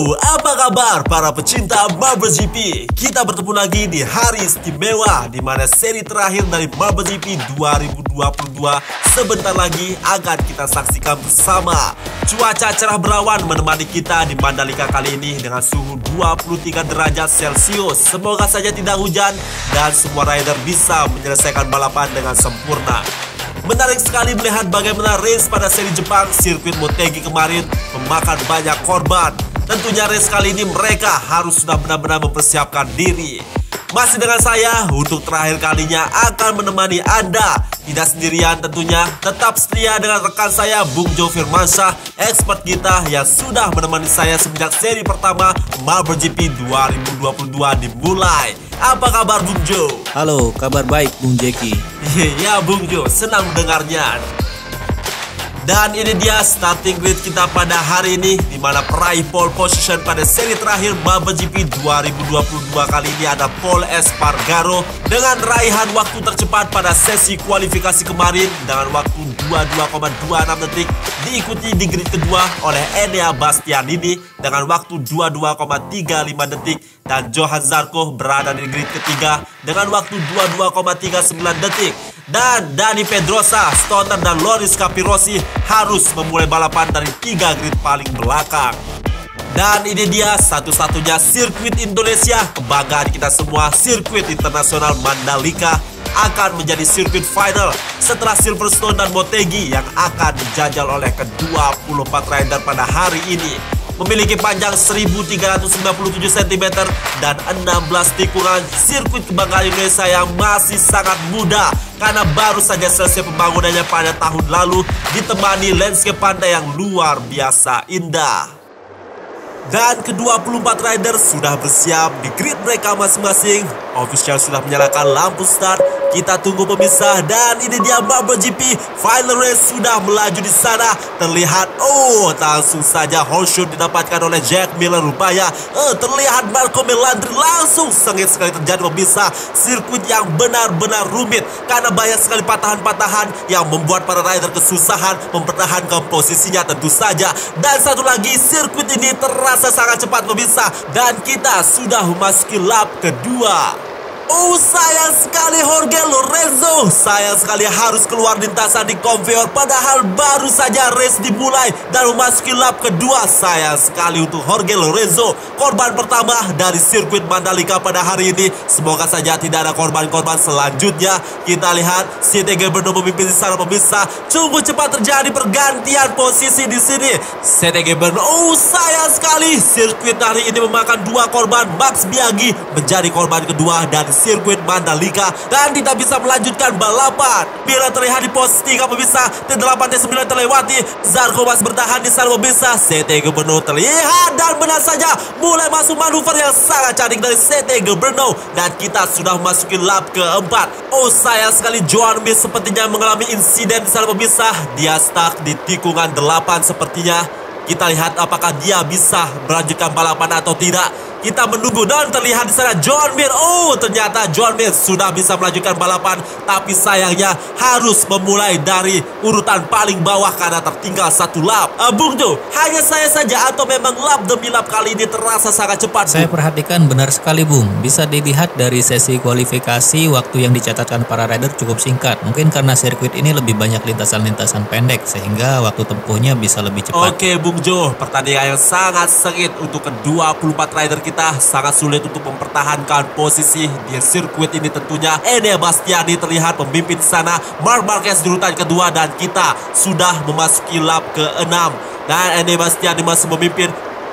Yo, apa kabar para pecinta Marble GP? Kita bertemu lagi di hari istimewa di mana seri terakhir dari Marble GP 2022 sebentar lagi akan kita saksikan bersama. Cuaca cerah berawan menemani kita di Mandalika kali ini dengan suhu 23 derajat Celcius. Semoga saja tidak hujan dan semua rider bisa menyelesaikan balapan dengan sempurna. Menarik sekali melihat bagaimana race pada seri Jepang sirkuit Motegi kemarin memakan banyak korban. Tentunya race kali ini mereka harus sudah benar-benar mempersiapkan diri. Masih dengan saya untuk terakhir kalinya akan menemani Anda. Tidak sendirian tentunya, tetap setia dengan rekan saya Bung Jo Firmansyah, expert kita yang sudah menemani saya semenjak seri pertama Marble GP 2022 dimulai. Apa kabar Bung Jo? Halo, kabar baik Bung Jeki. Ya Bung Jo, senang mendengarnya. Dan ini dia starting grid kita pada hari ini, di mana peraih pole position pada seri terakhir Marble GP 2022 kali ini ada Pol Espargaro dengan raihan waktu tercepat pada sesi kualifikasi kemarin dengan waktu 22,26 detik, diikuti di grid kedua oleh Enea Bastianini dengan waktu 22,35 detik, dan Johan Zarco berada di grid ketiga dengan waktu 22,39 detik. Dan Dani Pedrosa, Stoner, dan Loris Capirossi harus memulai balapan dari 3 grid paling belakang. Dan ini dia satu-satunya sirkuit Indonesia, kebanggaan kita semua, sirkuit internasional Mandalika akan menjadi sirkuit final setelah Silverstone dan Motegi yang akan dijajal oleh ke-24 rider pada hari ini. Memiliki panjang 1397 cm dan 16 tikungan, sirkuit kebanggaan Indonesia yang masih sangat muda karena baru saja selesai pembangunannya pada tahun lalu, ditemani landscape pantai yang luar biasa indah. Dan ke-24 rider sudah bersiap di grid mereka masing-masing. Official sudah menyalakan lampu start. Kita tunggu pemisah, dan ini dia Marble GP final race sudah melaju di sana. Terlihat, langsung saja holeshoot didapatkan oleh Jack Miller rupanya. Terlihat Marco Melandri langsung sengit sekali terjadi pemisah. Sirkuit yang benar-benar rumit karena banyak sekali patahan-patahan yang membuat para rider kesusahan mempertahankan posisinya tentu saja. Dan satu lagi, sirkuit ini terasa sangat cepat pemisah, dan kita sudah memasuki lap kedua. Sayang sekali Jorge Lorenzo, sayang sekali harus keluar lintasan di konveyor padahal baru saja race dimulai dan memasuki lap kedua. Sayang sekali untuk Jorge Lorenzo, korban pertama dari sirkuit Mandalika pada hari ini. Semoga saja tidak ada korban-korban selanjutnya. Kita lihat CTG Brno memimpin di sana pemirsa. Sungguh cepat terjadi pergantian posisi di sini. CTG Brno, sayang sekali sirkuit hari ini memakan 2 korban. Max Biaggi menjadi korban kedua dan sirkuit Mandalika dan tidak bisa melanjutkan balapan. Bila terlihat di pos 3 pemirsa, T8 T9 terlewati. Zarco masih bertahan di sana pemirsa. CTG Brno terlihat dan benar saja mulai masuk manuver yang sangat cantik dari CTG Brno, dan kita sudah memasuki lap keempat. Sayang sekali Joan Mir sepertinya mengalami insiden di sana pemirsa. Dia stuck di tikungan 8 sepertinya. Kita lihat apakah dia bisa melanjutkan balapan atau tidak. Kita menunggu, dan terlihat di sana Joan Mir. Ternyata Joan Mir sudah bisa melanjutkan balapan, tapi sayangnya harus memulai dari urutan paling bawah karena tertinggal 1 lap. Bung Jo, hanya saya saja atau memang lap demi lap kali ini terasa sangat cepat? Saya perhatikan benar sekali Bung. Bisa dilihat dari sesi kualifikasi, waktu yang dicatatkan para rider cukup singkat. Mungkin karena sirkuit ini lebih banyak lintasan-lintasan pendek sehingga waktu tempuhnya bisa lebih cepat. Oke Bung Jo, pertandingan yang sangat sengit untuk ke-24 rider kita. Sangat sulit untuk mempertahankan posisi di sirkuit ini tentunya. Enea Bastianini terlihat memimpin di sana. Marc Marquez di urutan kedua, dan kita sudah memasuki lap ke-6. Dan Enea Bastianini masih memimpin.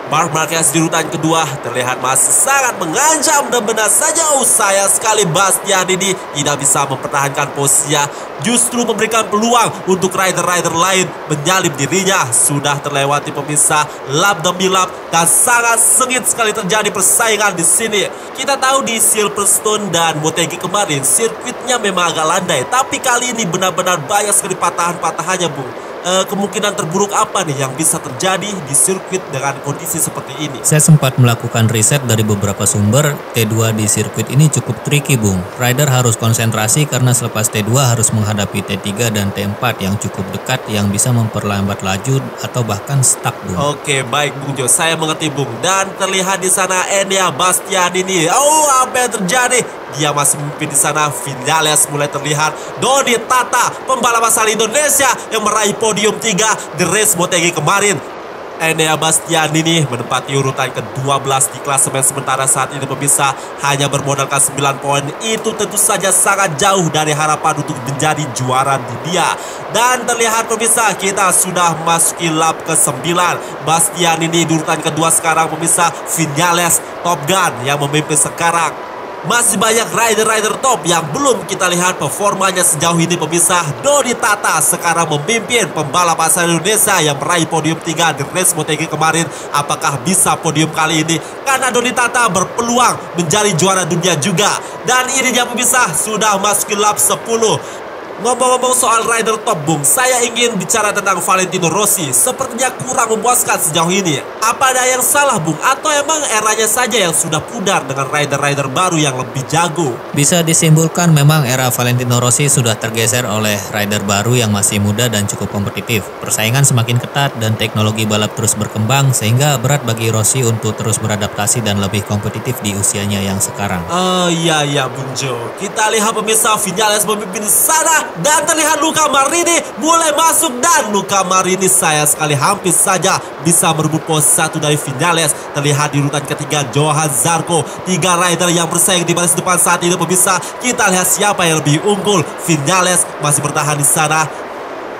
Marc Marquez di urutan kedua terlihat masih sangat mengancam, dan benar saja sayang sekali Bastianini tidak bisa mempertahankan posisinya, justru memberikan peluang untuk rider-rider lain menyalip dirinya. Sudah terlewati pemirsa lap demi lap dan sangat sengit sekali terjadi persaingan di sini. Kita tahu di Silverstone dan Motegi kemarin sirkuitnya memang agak landai, tapi kali ini benar-benar banyak sekali patahan-patahannya Bung. kemungkinan terburuk apa nih yang bisa terjadi di sirkuit dengan kondisi seperti ini? Saya sempat melakukan riset dari beberapa sumber. T2 di sirkuit ini cukup tricky, Bung. Rider harus konsentrasi karena selepas T2 harus menghadapi T3 dan T4 yang cukup dekat yang bisa memperlambat laju atau bahkan stuck, Bung. Oke, baik Bung Jo, saya mengerti Bung. Dan terlihat di sana Enea Bastianini. Oh, apa yang terjadi? Dia masih memimpin di sana. Vinales mulai terlihat. Doni Tata, pembalap asal Indonesia yang meraih podium 3 di race Motegi kemarin. Enea Bastianini menempati urutan ke-12 di klasemen sementara saat ini pemirsa, hanya bermodalkan 9 poin. Itu tentu saja sangat jauh dari harapan untuk menjadi juara dunia. Dan terlihat pemirsa, kita sudah masuki lap ke-9. Bastianini di urutan kedua sekarang pemirsa. Vinales Top Gun yang memimpin sekarang. Masih banyak rider-rider top yang belum kita lihat performanya sejauh ini pemirsa. Doni Tata sekarang memimpin, pembalap asal Indonesia yang meraih podium 3 di race Motegi kemarin. Apakah bisa podium kali ini? Karena Doni Tata berpeluang menjadi juara dunia juga. Dan ini dia pemirsa, sudah masuki lap 10. Ngomong-ngomong soal rider top Bung, saya ingin bicara tentang Valentino Rossi. Sepertinya kurang memuaskan sejauh ini. Apa ada yang salah Bung? Atau emang eranya saja yang sudah pudar dengan rider-rider baru yang lebih jago? Bisa disimpulkan memang era Valentino Rossi sudah tergeser oleh rider baru yang masih muda dan cukup kompetitif. Persaingan semakin ketat dan teknologi balap terus berkembang sehingga berat bagi Rossi untuk terus beradaptasi dan lebih kompetitif di usianya yang sekarang. Oh iya Bung Jo. Kita lihat pemirsa, Vinales memimpin di sana. Dan terlihat Luca Marini mulai masuk. Dan Luca Marini sayang sekali hampir saja bisa merebut pos 1 dari Vinales. Terlihat di urutan ketiga Johan Zarco. 3 rider yang bersaing di baris depan saat ini pemirsa. Kita lihat siapa yang lebih unggul. Vinales masih bertahan di sana.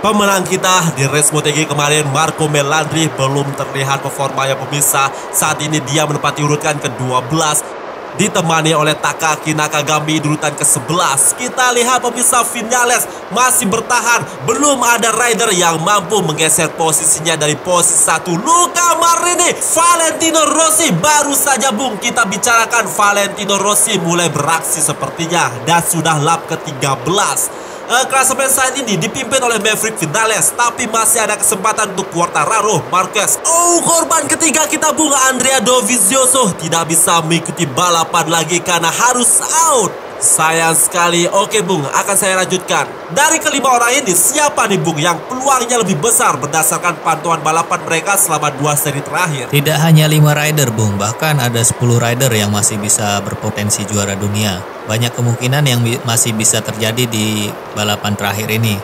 Pemenang kita di race Motegi kemarin, Marco Melandri, belum terlihat performanya pemirsa. Saat ini dia menempati urutan ke-12. Ditemani oleh Takaki Nakagami di urutan ke-11. Kita lihat pemirsa, Vinales masih bertahan. Belum ada rider yang mampu menggeser posisinya dari posisi 1. Luca Marini, Valentino Rossi. Baru saja Bung kita bicarakan Valentino Rossi mulai beraksi sepertinya. Dan sudah lap ke-13. Klasemen saat ini dipimpin oleh Maverick Vinales, tapi masih ada kesempatan untuk Quartararo, Marquez. Oh, korban ketiga kita Bung, Andrea Dovizioso tidak bisa mengikuti balapan lagi karena harus out. Sayang sekali. Oke Bung, akan saya lanjutkan. Dari kelima orang ini, siapa nih Bung yang peluangnya lebih besar berdasarkan pantauan balapan mereka selama 2 seri terakhir? Tidak hanya 5 rider Bung, bahkan ada 10 rider yang masih bisa berpotensi juara dunia. Banyak kemungkinan yang masih bisa terjadi di balapan terakhir ini.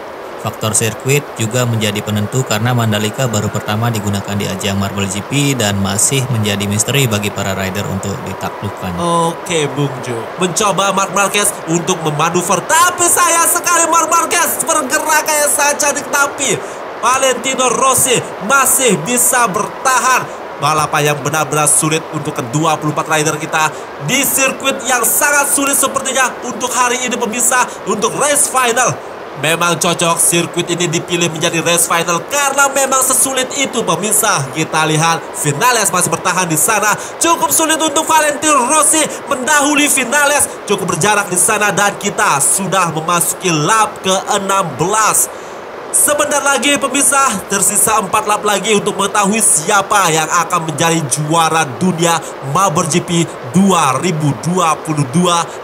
Faktor sirkuit juga menjadi penentu karena Mandalika baru pertama digunakan di ajang Marble GP dan masih menjadi misteri bagi para rider untuk ditaklukkan. Oke Bung Jo, mencoba Marc Marquez untuk memanuver, tapi sayang sekali Marc Marquez bergerak kayak saja di tapi Valentino Rossi masih bisa bertahan. Balapan yang benar-benar sulit untuk ke-24 rider kita di sirkuit yang sangat sulit sepertinya untuk hari ini pemirsa, untuk race final. Memang cocok sirkuit ini dipilih menjadi race final karena memang sesulit itu pemirsa. Kita lihat Vinales masih bertahan di sana. Cukup sulit untuk Valentino Rossi mendahului Vinales. Cukup berjarak di sana dan kita sudah memasuki lap ke-16. Sebentar lagi pemirsa, tersisa 4 lap lagi untuk mengetahui siapa yang akan menjadi juara dunia MotoGP 2022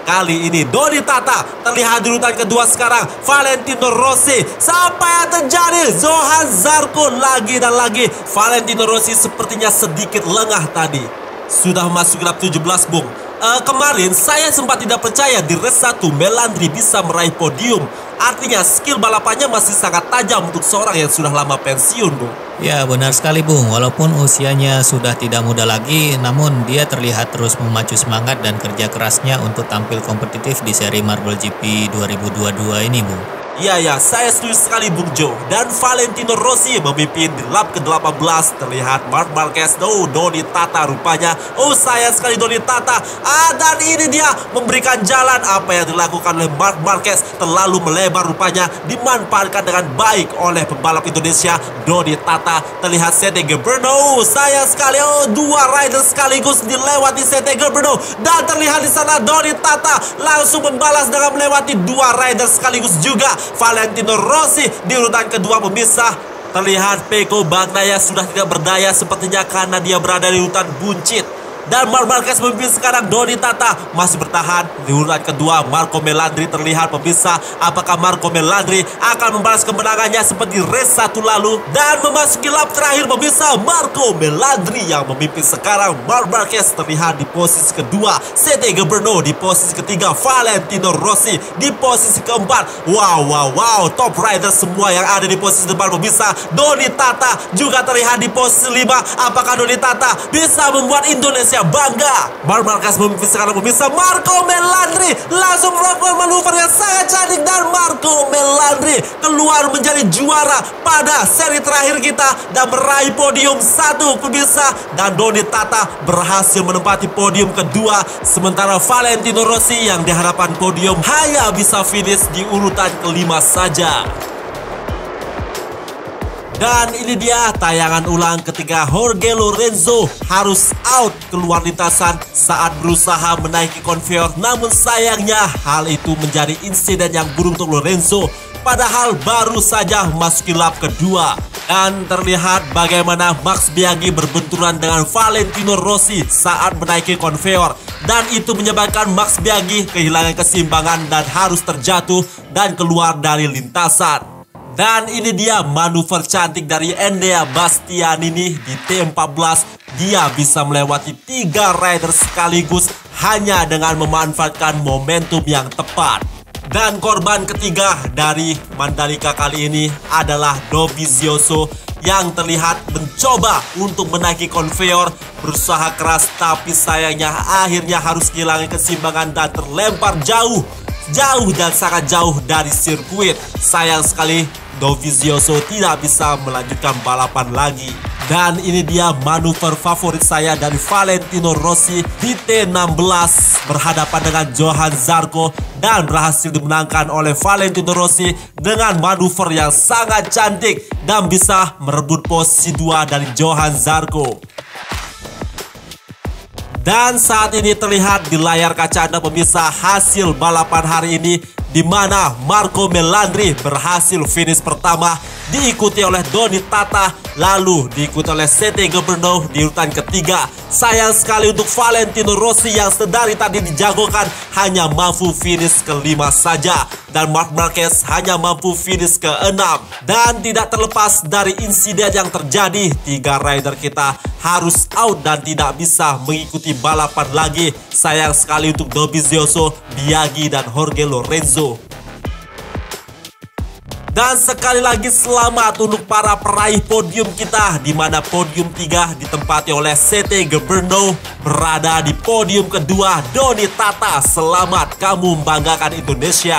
kali ini. Doni Tata terlihat di urutan kedua sekarang. Valentino Rossi, siapa yang terjadi? Johan Zarco lagi dan lagi. Valentino Rossi sepertinya sedikit lengah tadi. Sudah masuk lap 17 Bung. Kemarin saya sempat tidak percaya di race 1 Melandri bisa meraih podium. Artinya skill balapannya masih sangat tajam untuk seorang yang sudah lama pensiun Bung. Ya benar sekali Bung, walaupun usianya sudah tidak muda lagi, namun dia terlihat terus memacu semangat dan kerja kerasnya untuk tampil kompetitif di seri Marble GP 2022 ini Bung. Iya, saya setuju sekali Bung Jo. Dan Valentino Rossi memimpin di lap ke-18. Terlihat Marc Marquez. Doni Tata rupanya. Sayang sekali Doni Tata. Dan ini dia memberikan jalan. Apa yang dilakukan oleh Marc Marquez terlalu melebar rupanya. Dimanfaatkan dengan baik oleh pembalap Indonesia Doni Tata. Terlihat Sete Gebrno. Sayang sekali. 2 rider sekaligus dilewati Sete Gebrno. Dan terlihat di sana Doni Tata langsung membalas dengan melewati 2 rider sekaligus juga. Valentino Rossi di urutan kedua pemirsa. Terlihat Pecco Bagnaia sudah tidak berdaya sepertinya karena dia berada di hutan buncit. Dan Marc Marquez memimpin sekarang. Doni Tata masih bertahan di urutan kedua. Marco Melandri terlihat pemirsa. Apakah Marco Melandri akan membalas kemenangannya seperti race 1 lalu? Dan memasuki lap terakhir pemirsa, Marco Melandri yang memimpin sekarang. Marc Marquez terlihat di posisi kedua. CT Gebrno di posisi ketiga. Valentino Rossi di posisi keempat. Wow, top rider semua yang ada di posisi depan pemirsa. Doni Tata juga terlihat di posisi 5. Apakah Doni Tata bisa membuat Indonesia bangga? Marc Marquez memimpin sekarang pemirsa. Marco Melandri langsung melakukan manuver yang sangat cantik dan Marco Melandri keluar menjadi juara pada seri terakhir kita dan meraih podium 1 pemirsa. Dan Doni Tata berhasil menempati podium kedua, sementara Valentino Rossi yang diharapkan podium hanya bisa finish di urutan kelima saja. Dan ini dia tayangan ulang ketika Jorge Lorenzo harus out keluar lintasan saat berusaha menaiki konveyor. Namun sayangnya hal itu menjadi insiden yang buruk untuk Lorenzo, padahal baru saja memasuki lap kedua. Dan terlihat bagaimana Max Biaggi berbenturan dengan Valentino Rossi saat menaiki konveyor. Dan itu menyebabkan Max Biaggi kehilangan keseimbangan dan harus terjatuh dan keluar dari lintasan. Dan ini dia manuver cantik dari Enea Bastianini di T14. Dia bisa melewati 3 rider sekaligus hanya dengan memanfaatkan momentum yang tepat. Dan korban ketiga dari Mandalika kali ini adalah Dovizioso yang terlihat mencoba untuk menaiki konveyor, berusaha keras tapi sayangnya akhirnya harus kehilangan keseimbangan dan terlempar jauh dan sangat jauh dari sirkuit. Sayang sekali Dovizioso tidak bisa melanjutkan balapan lagi. Dan ini dia manuver favorit saya dari Valentino Rossi di T16 berhadapan dengan Johann Zarco dan berhasil dimenangkan oleh Valentino Rossi dengan manuver yang sangat cantik dan bisa merebut posisi 2 dari Johann Zarco. Dan saat ini terlihat di layar kaca Anda pemirsa hasil balapan hari ini, di mana Marco Melandri berhasil finish pertama, diikuti oleh Doni Tata, lalu diikuti oleh CT Gebrno di urutan ketiga. Sayang sekali untuk Valentino Rossi yang sedari tadi dijagokan hanya mampu finish ke-5 saja. Dan Marc Marquez hanya mampu finish ke-6. Dan tidak terlepas dari insiden yang terjadi, 3 rider kita harus out dan tidak bisa mengikuti balapan lagi. Sayang sekali untuk Dovizioso, Biaggi, dan Jorge Lorenzo. Dan sekali lagi selamat untuk para peraih podium kita, di mana podium 3 ditempati oleh CT Gebrno. Berada di podium kedua Doni Tata, selamat, kamu membanggakan Indonesia.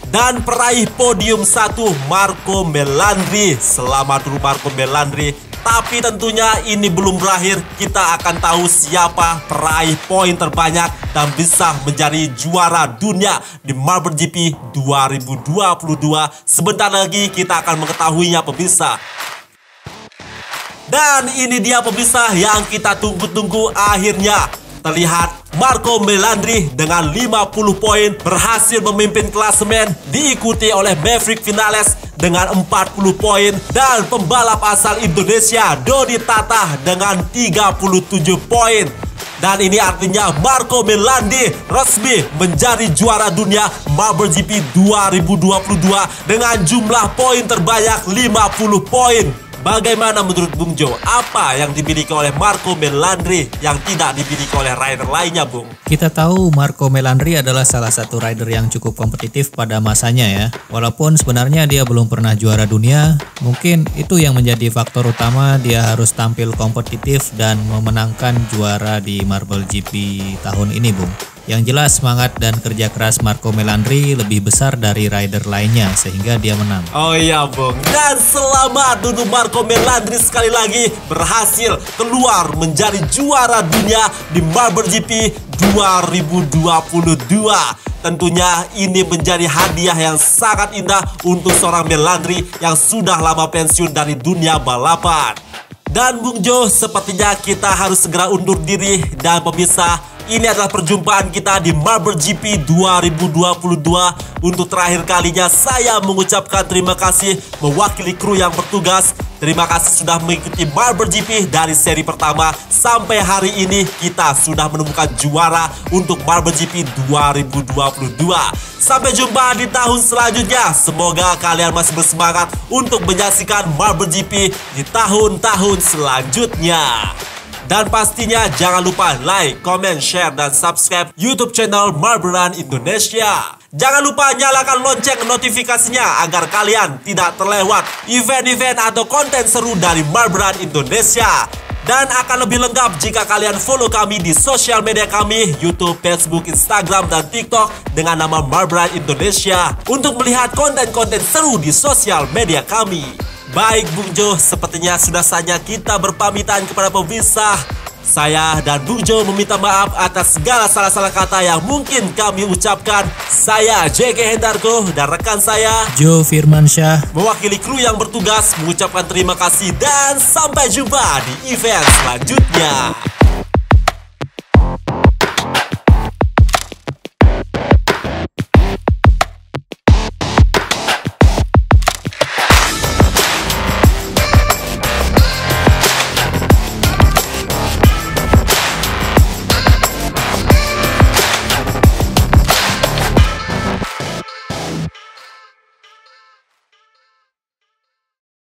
Dan peraih podium 1 Marco Melandri, selamat dulu Marco Melandri. Tapi tentunya ini belum berakhir, kita akan tahu siapa peraih poin terbanyak dan bisa menjadi juara dunia di Marble GP 2022. Sebentar lagi kita akan mengetahuinya pemirsa. Dan ini dia pemirsa yang kita tunggu-tunggu akhirnya. Terlihat Marco Melandri dengan 50 poin berhasil memimpin klasemen, diikuti oleh Maverick Vinales dengan 40 poin dan pembalap asal Indonesia Doni Tata dengan 37 poin. Dan ini artinya Marco Melandri resmi menjadi juara dunia Marble GP 2022 dengan jumlah poin terbanyak 50 poin. Bagaimana menurut Bung Jo? Apa yang dimiliki oleh Marco Melandri yang tidak dimiliki oleh rider lainnya, Bung? Kita tahu Marco Melandri adalah salah satu rider yang cukup kompetitif pada masanya ya. Walaupun sebenarnya dia belum pernah juara dunia, mungkin itu yang menjadi faktor utama dia harus tampil kompetitif dan memenangkan juara di Marble GP tahun ini, Bung. Yang jelas semangat dan kerja keras Marco Melandri lebih besar dari rider lainnya sehingga dia menang. Oh iya Bung, dan selamat untuk Marco Melandri sekali lagi berhasil keluar menjadi juara dunia di Marble GP 2022. Tentunya ini menjadi hadiah yang sangat indah untuk seorang Melandri yang sudah lama pensiun dari dunia balapan. Dan Bung Jo, sepertinya kita harus segera undur diri. Dan pemirsa, ini adalah perjumpaan kita di Marble GP 2022. Untuk terakhir kalinya saya mengucapkan terima kasih mewakili kru yang bertugas. Terima kasih sudah mengikuti Marble GP dari seri pertama sampai hari ini kita sudah menemukan juara untuk Marble GP 2022. Sampai jumpa di tahun selanjutnya. Semoga kalian masih bersemangat untuk menyaksikan Marble GP di tahun-tahun selanjutnya. Dan pastinya jangan lupa like, comment, share, dan subscribe YouTube channel Marble Run Indonesia. Jangan lupa nyalakan lonceng notifikasinya agar kalian tidak terlewat event-event atau konten seru dari Marble Run Indonesia. Dan akan lebih lengkap jika kalian follow kami di sosial media kami, YouTube, Facebook, Instagram, dan TikTok dengan nama Marble Run Indonesia untuk melihat konten-konten seru di sosial media kami. Baik Bung Jo, sepertinya sudah saatnya kita berpamitan kepada pemirsa. Saya dan Bung Jo meminta maaf atas segala salah-salah kata yang mungkin kami ucapkan. Saya JK Hendarko dan rekan saya Joe Firmansyah mewakili kru yang bertugas mengucapkan terima kasih dan sampai jumpa di event selanjutnya.